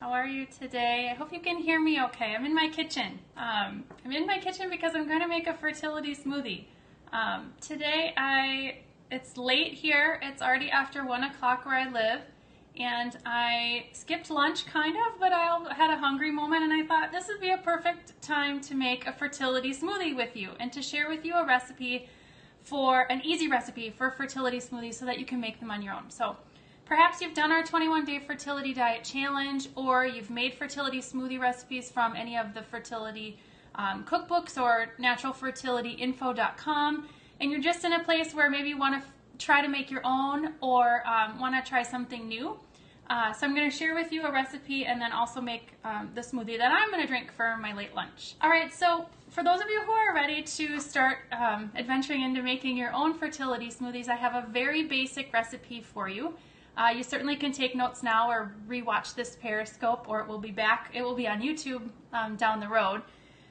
How are you today? I hope you can hear me okay. I'm in my kitchen. I'm in my kitchen because I'm going to make a fertility smoothie. It's late here. It's already after 1 o'clock where I live. And I skipped lunch kind of, but I had a hungry moment and I thought this would be a perfect time to make a fertility smoothie with you and to share with you a recipe an easy recipe for fertility smoothies so that you can make them on your own. So perhaps you've done our 21-day fertility diet challenge, or you've made fertility smoothie recipes from any of the fertility cookbooks or naturalfertilityinfo.com, and you're just in a place where maybe you want to try to make your own or want to try something new. So I'm going to share with you a recipe and then also make the smoothie that I'm going to drink for my late lunch. All right, so for those of you who are ready to start adventuring into making your own fertility smoothies, I have a very basic recipe for you. You certainly can take notes now or rewatch this Periscope, or it will be on YouTube down the road.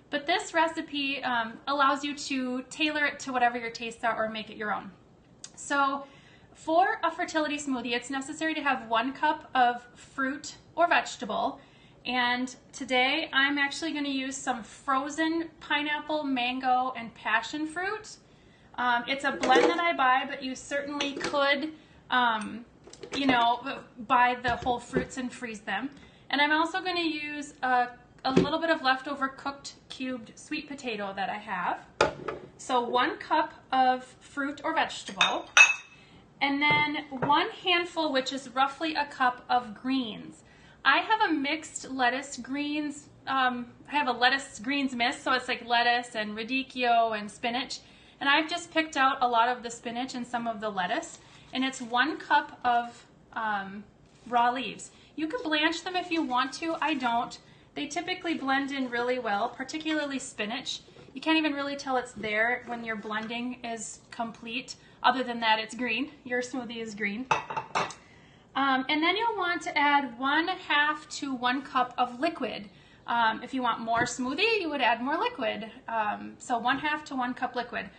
But this recipe allows you to tailor it to whatever your tastes are or make it your own. So for a fertility smoothie, it's necessary to have 1 cup of fruit or vegetable. And today I'm actually going to use some frozen pineapple, mango, and passion fruit. It's a blend that I buy, but you certainly could buy the whole fruits and freeze them. And I'm also going to use a little bit of leftover cooked cubed sweet potato that I have. So 1 cup of fruit or vegetable, and then 1 handful, which is roughly a cup of greens. I have a mixed lettuce greens. I have a lettuce greens mix, so it's like lettuce and radicchio and spinach. And I've just picked out a lot of the spinach and some of the lettuce. And it's 1 cup of raw leaves. You can blanch them if you want to. I don't. They typically blend in really well, particularly spinach. You can't even really tell it's there when your blending is complete. Other than that, it's green. Your smoothie is green. And then you'll want to add 1/2 to 1 cup of liquid. If you want more smoothie, you would add more liquid. So 1/2 to 1 cup liquid.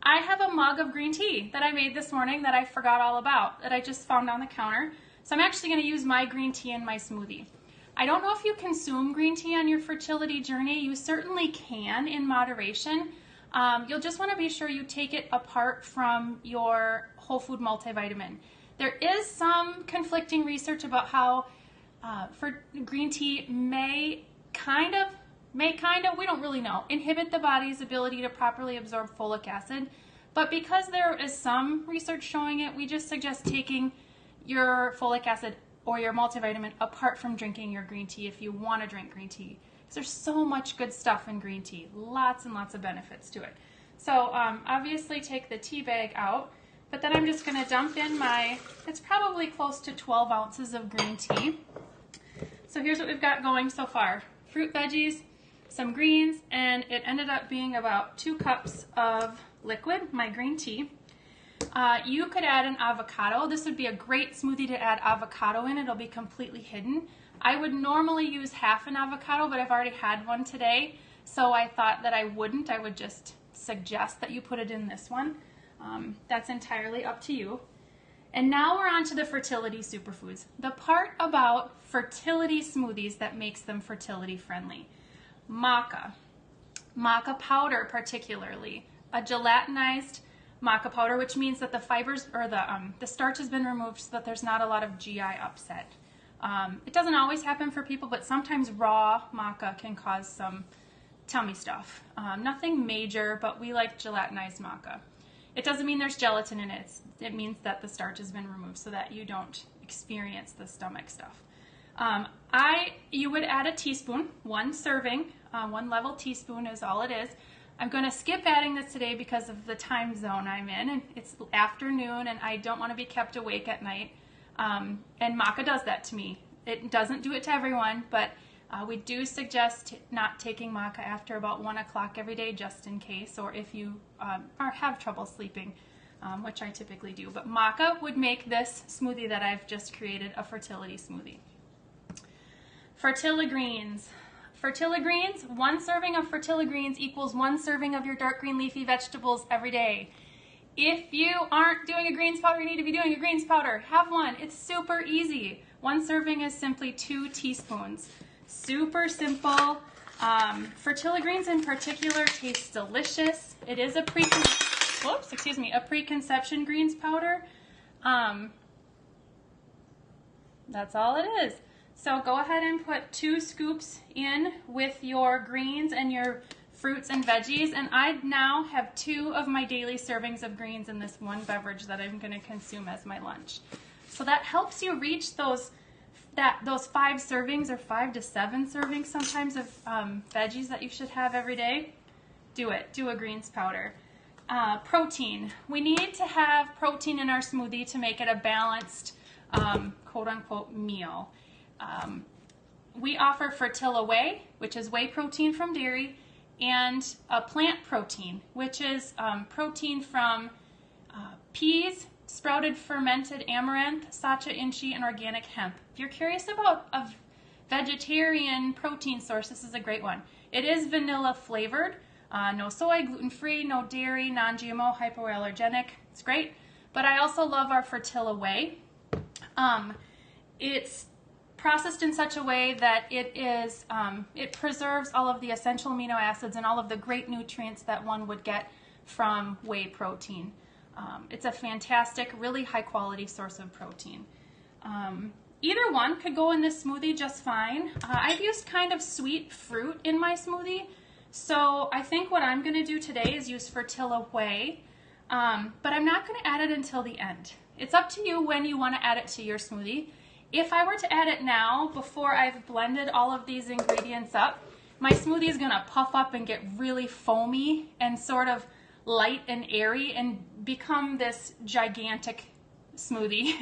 I have a mug of green tea that I made this morning that I forgot all about, that I just found on the counter. So I'm actually going to use my green tea in my smoothie. I don't know if you consume green tea on your fertility journey. You certainly can in moderation. You'll just want to be sure you take it apart from your whole food multivitamin. There is some conflicting research about how green tea may kind of, we don't really know, inhibit the body's ability to properly absorb folic acid. But because there is some research showing it, we just suggest taking your folic acid or your multivitamin apart from drinking your green tea if you want to drink green tea. Because there's so much good stuff in green tea, lots and lots of benefits to it. So obviously take the tea bag out, but then I'm just going to dump in it's probably close to 12 ounces of green tea. So here's what we've got going so far. Fruit, veggies, some greens, and it ended up being about 2 cups of liquid, my green tea. You could add an avocado. This would be a great smoothie to add avocado in. It'll be completely hidden. I would normally use half an avocado, but I've already had one today, so I thought that I wouldn't. I would just suggest that you put it in this one. That's entirely up to you. And now we're on to the fertility superfoods, the part about fertility smoothies that makes them fertility friendly. Maca powder particularly, a gelatinized maca powder, which means that the fibers or the starch has been removed so that there's not a lot of GI upset. It doesn't always happen for people, but sometimes raw maca can cause some tummy stuff. Nothing major, but we like gelatinized maca. It doesn't mean there's gelatin in it. It means that the starch has been removed so that you don't experience the stomach stuff. You would add a teaspoon, 1 serving, 1 level teaspoon is all it is. I'm going to skip adding this today because of the time zone I'm in, and it's afternoon and I don't want to be kept awake at night. And maca does that to me. It doesn't do it to everyone, but we do suggest not taking maca after about 1 o'clock every day just in case, or if you have trouble sleeping, which I typically do. But maca would make this smoothie that I've just created a fertility smoothie. Fertiligreens. Fertiligreens, 1 serving of fertiligreens equals 1 serving of your dark green leafy vegetables every day. If you aren't doing a greens powder, you need to be doing a greens powder. Have one. It's super easy. One serving is simply 2 teaspoons. Super simple. Fertility greens in particular taste delicious. It is a preconception greens powder. That's all it is. So go ahead and put 2 scoops in with your greens and your fruits and veggies, and I now have 2 of my daily servings of greens in this one beverage that I'm going to consume as my lunch. So that helps you reach those 5 servings or 5 to 7 servings sometimes of veggies that you should have every day. Do it. Do a greens powder. Protein. We need to have protein in our smoothie to make it a balanced quote-unquote meal. We offer Fertility Whey, which is whey protein from dairy, and a plant protein, which is protein from peas, sprouted fermented amaranth, sacha inchi, and organic hemp. If you're curious about a vegetarian protein source, this is a great one. It is vanilla flavored, no soy, gluten-free, no dairy, non-GMO, hypoallergenic. It's great. But I also love our Fertility Whey. It's processed in such a way that it preserves all of the essential amino acids and all of the great nutrients that one would get from whey protein. It's a fantastic, really high quality source of protein. Either one could go in this smoothie just fine. I've used kind of sweet fruit in my smoothie, so I think what I'm going to do today is use Fertility Whey, but I'm not going to add it until the end. It's up to you when you want to add it to your smoothie. If I were to add it now, before I've blended all of these ingredients up, my smoothie is going to puff up and get really foamy and sort of light and airy and become this gigantic smoothie.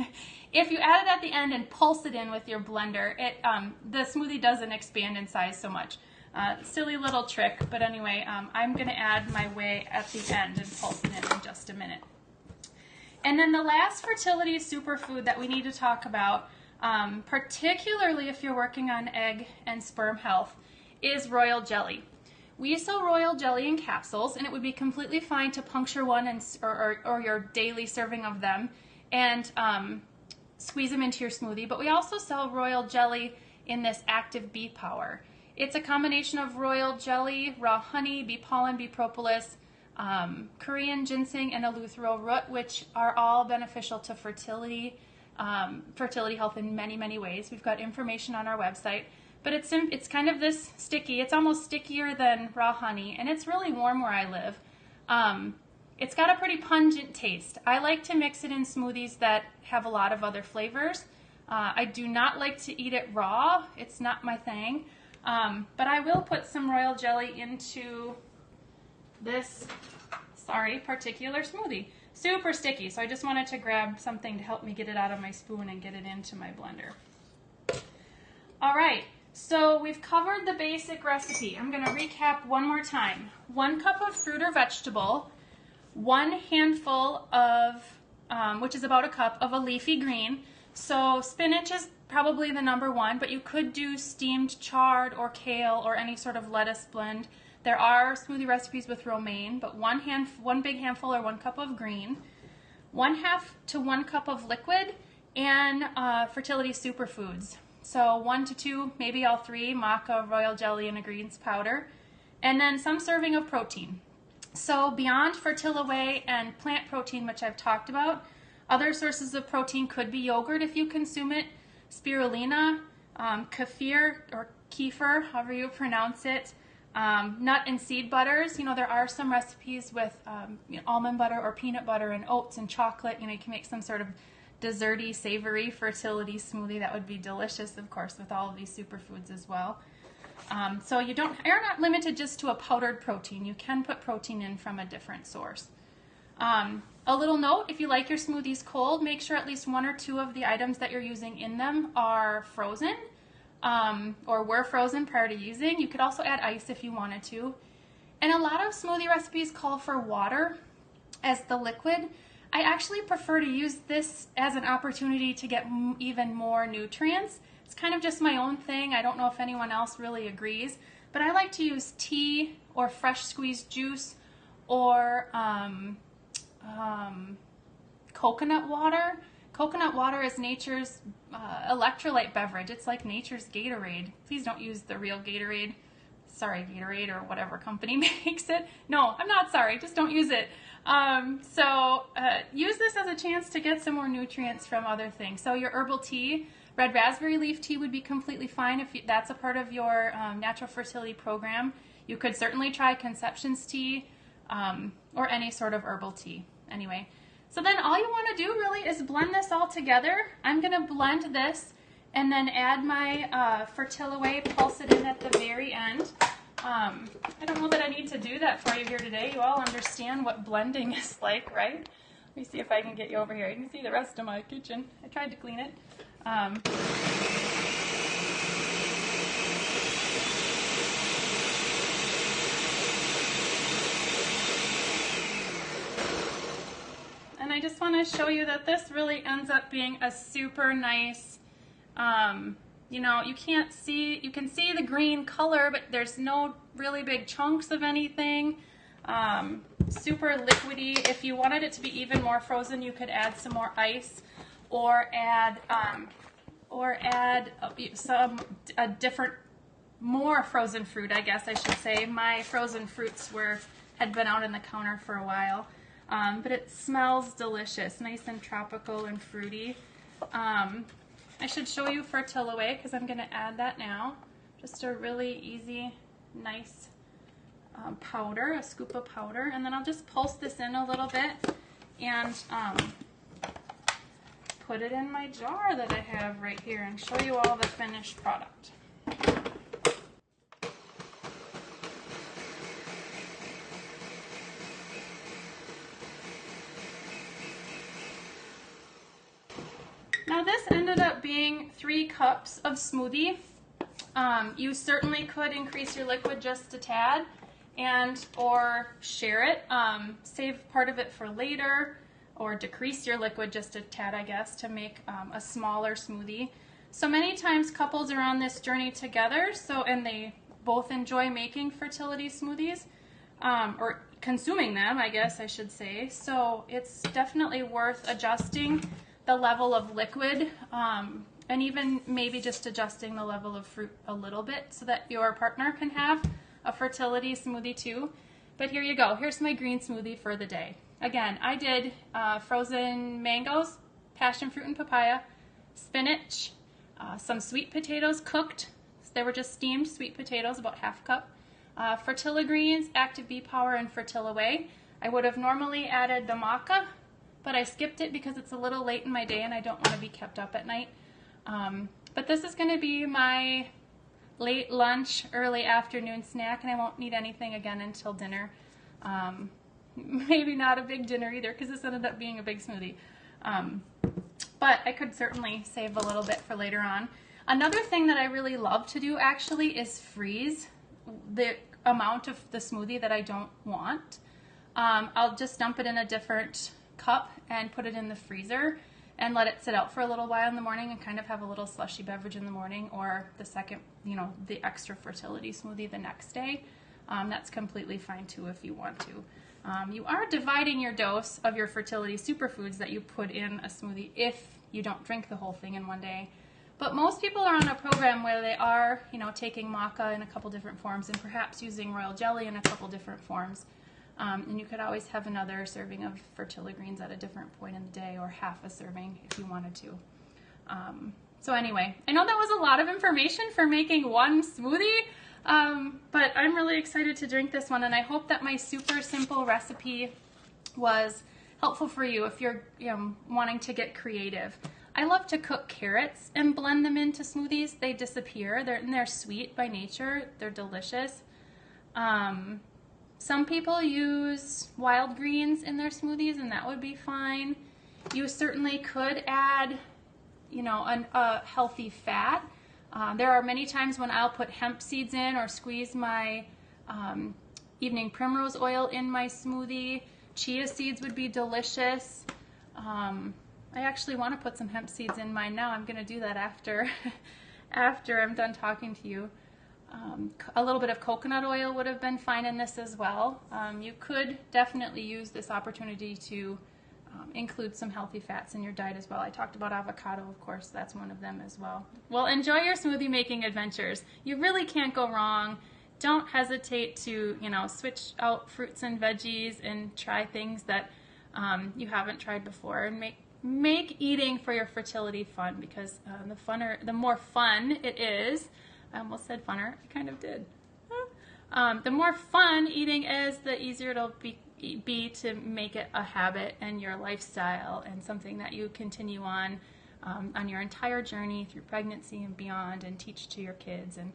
If you add it at the end and pulse it in with your blender, the smoothie doesn't expand in size so much. Silly little trick, but anyway, I'm going to add my whey at the end and pulse it in just a minute. And then the last fertility superfood that we need to talk about, particularly if you're working on egg and sperm health, is royal jelly. We sell royal jelly in capsules, and it would be completely fine to puncture one or your daily serving of them and squeeze them into your smoothie. But we also sell royal jelly in this active bee power. It's a combination of royal jelly, raw honey, bee pollen, bee propolis, Korean ginseng, and eleuthero root, which are all beneficial to fertility health in many, many ways. We've got information on our website. But it's kind of this sticky. It's almost stickier than raw honey, and it's really warm where I live. It's got a pretty pungent taste. I like to mix it in smoothies that have a lot of other flavors. I do not like to eat it raw. It's not my thing. But I will put some royal jelly into this, particular smoothie. Super sticky, so I just wanted to grab something to help me get it out of my spoon and get it into my blender. All right. So we've covered the basic recipe. I'm going to recap one more time. 1 cup of fruit or vegetable, 1 handful of, which is about a cup, of a leafy green. So spinach is probably the #1, but you could do steamed chard or kale or any sort of lettuce blend. There are smoothie recipes with romaine, but 1 big handful or 1 cup of green, 1/2 to 1 cup of liquid, and Fertility Superfoods. So 1 to 2, maybe all 3, maca, royal jelly, and a greens powder. And then some serving of protein. So beyond Fertility Whey and plant protein, which I've talked about, other sources of protein could be yogurt if you consume it, spirulina, kefir or kefir, however you pronounce it, nut and seed butters. You know, there are some recipes with almond butter or peanut butter and oats and chocolate. You know, you can make some sort of desserty, savory fertility smoothie that would be delicious, of course, with all of these superfoods as well. So you're not limited just to a powdered protein. You can put protein in from a different source. A little note, if you like your smoothies cold, make sure at least 1 or 2 of the items that you're using in them are frozen or were frozen prior to using. You could also add ice if you wanted to. And a lot of smoothie recipes call for water as the liquid. I actually prefer to use this as an opportunity to get even more nutrients. It's kind of just my own thing. I don't know if anyone else really agrees, but I like to use tea or fresh squeezed juice or coconut water Coconut water is nature's electrolyte beverage. It's like nature's Gatorade. Please don't use the real Gatorade. Sorry, Gatorade or whatever company makes it. No, I'm not sorry. Just don't use it. Use this as a chance to get some more nutrients from other things. So your herbal tea, red raspberry leaf tea would be completely fine if that's a part of your natural fertility program. You could certainly try conception's tea or any sort of herbal tea. Anyway, so then all you want to do really is blend this all together. I'm going to blend this and then add my Fertilaway, pulse it in at the very end. I don't know that I need to do that for you here today. You all understand what blending is like, right? Let me see if I can get you over here. You can see the rest of my kitchen. I tried to clean it. And I just want to show you that this really ends up being a super nice, you know, you can see the green color, but there's no really big chunks of anything. Super liquidy. If you wanted it to be even more frozen, you could add some more ice or add a different, more frozen fruit, I guess I should say. My frozen fruits had been out on the counter for a while. But it smells delicious, nice and tropical and fruity. I should show you Fertilaway because I'm going to add that now. Just a really easy, nice powder, a scoop of powder. And then I'll just pulse this in a little bit and put it in my jar that I have right here and show you all the finished product. Now this ended up being 3 cups of smoothie. You certainly could increase your liquid just a tad or share it, save part of it for later, or decrease your liquid just a tad, I guess, to make a smaller smoothie. So many times couples are on this journey together, and they both enjoy making fertility smoothies, or consuming them, I guess I should say. So it's definitely worth adjusting the level of liquid, and even maybe just adjusting the level of fruit a little bit so that your partner can have a fertility smoothie too. But here you go. Here's my green smoothie for the day. Again, I did frozen mangoes, passion fruit and papaya, spinach, some sweet potatoes cooked. They were just steamed sweet potatoes, about half cup. Fertilagreens, Active Bee Power, and Fertilaway. I would have normally added the maca, but I skipped it because it's a little late in my day and I don't want to be kept up at night. But this is going to be my late lunch, early afternoon snack, and I won't need anything again until dinner. Maybe not a big dinner either because this ended up being a big smoothie. But I could certainly save a little bit for later on. Another thing that I really love to do actually is freeze the amount of the smoothie that I don't want. I'll just dump it in a different cup and put it in the freezer and let it sit out for a little while in the morning and kind of have a little slushy beverage in the morning, or the second, you know, the extra fertility smoothie the next day. That's completely fine too if you want to. You are dividing your dose of your fertility superfoods that you put in a smoothie if you don't drink the whole thing in one day. But most people are on a program where they are, you know, taking maca in a couple different forms and perhaps using royal jelly in a couple different forms. And you could always have another serving of fertilagreens at a different point in the day, or half a serving if you wanted to. So anyway, I know that was a lot of information for making one smoothie, but I'm really excited to drink this one, and I hope that my super simple recipe was helpful for you if you're wanting to get creative. I love to cook carrots and blend them into smoothies. They disappear. They're sweet by nature. They're delicious. Some people use wild greens in their smoothies, and that would be fine. You certainly could add, you know, a healthy fat. There are many times when I'll put hemp seeds in or squeeze my evening primrose oil in my smoothie. Chia seeds would be delicious. I actually want to put some hemp seeds in mine now. I'm going to do that after I'm done talking to you. A little bit of coconut oil would have been fine in this as well. You could definitely use this opportunity to include some healthy fats in your diet as well. I talked about avocado, of course, that's one of them as well. Well, enjoy your smoothie making adventures. You really can't go wrong. Don't hesitate to, switch out fruits and veggies and try things that you haven't tried before, and make eating for your fertility fun, because the more fun it is, I almost said funner, I kind of did. The more fun eating is, the easier it'll be to make it a habit and your lifestyle, and something that you continue on your entire journey through pregnancy and beyond, and teach to your kids and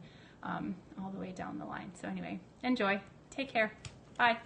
all the way down the line. So anyway, enjoy. Take care. Bye.